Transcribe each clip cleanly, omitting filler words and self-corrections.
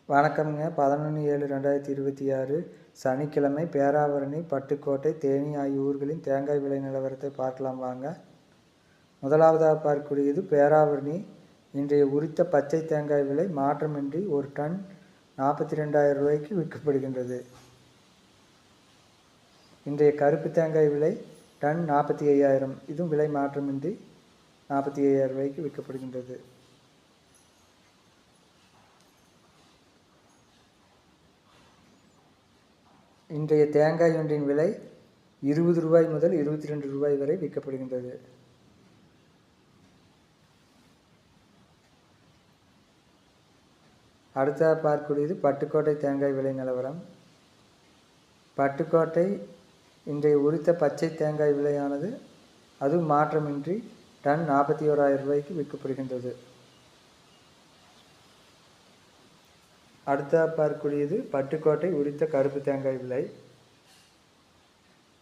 வணக்கம்ங்க. 11/7/2026 சனிக்கிழமை. பேராவூரணி, பட்டுக்கோட்டை, தேனி ஆகிய ஊர்களின் தேங்காய் விலை நிலவரத்தை பார்க்கலாம் வாங்க. முதலாவதாக பார்க்கக்கூடியது பேராவூரணி. இன்றைய உரித்த பச்சை தேங்காய் விலை மாற்றமின்றி ஒரு டன் 42,000 ரூபாய்க்கு விற்கப்படுகின்றது. இன்றைய கருப்பு தேங்காய் விலை டன் 45,000, இதுவும் விலை மாற்றமின்றி 45,000 ரூபாய்க்கு விற்கப்படுகின்றது. இன்றைய தேங்காய் ஒன்றின் விலை 20 ரூபாய் முதல் 22 ரூபாய் வரை விற்கப்படுகின்றது. அடுத்ததாக பார்க்கக்கூடியது பட்டுக்கோட்டை தேங்காய் விலை நிலவரம். பட்டுக்கோட்டை இன்றைய உரித்த பச்சை தேங்காய் விலையானது அதுவும் மாற்றமின்றி டன் 41,000 ரூபாய்க்கு விற்கப்படுகின்றது. அடுத்ததாக பார்க்கக்கூடியது பட்டுக்கோட்டை உரித்த கருப்பு தேங்காய் விலை.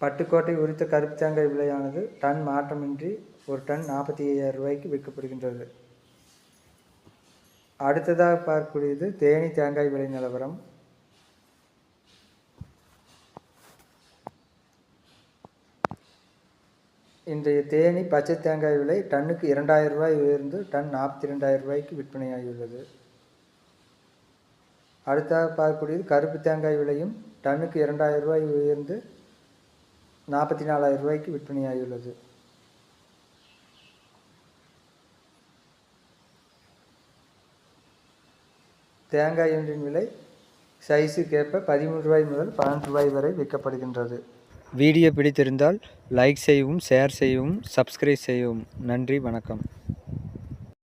பட்டுக்கோட்டை உரித்த கருப்பு தேங்காய் விலையானது டன் மாற்றமின்றி ஒரு டன் 45,000 ரூபாய்க்கு விற்கப்படுகின்றது. அடுத்ததாக பார்க்கக்கூடியது தேனி தேங்காய் விலை நிலவரம். இன்றைய தேனி பச்சை தேங்காய் விலை டன்னுக்கு 2,000 ரூபாய் உயர்ந்து டன் 42,000 ரூபாய்க்கு விற்பனையாகியுள்ளது. அடுத்ததாக பார்க்கக்கூடியது கருப்பு தேங்காய் விலையும் டன்னுக்கு 2,000 ரூபாய் உயர்ந்து 44,000 ரூபாய்க்கு விற்பனையாகியுள்ளது. தேங்காய் ஒன்றின் விலை சைஸுக்கேற்ப 13 ரூபாய் முதல் 12 ரூபாய் வரை விற்கப்படுகின்றது. வீடியோ பிடித்திருந்தால் லைக் செய்யவும், ஷேர் செய்யவும், சப்ஸ்கிரைப் செய்யவும். நன்றி, வணக்கம்.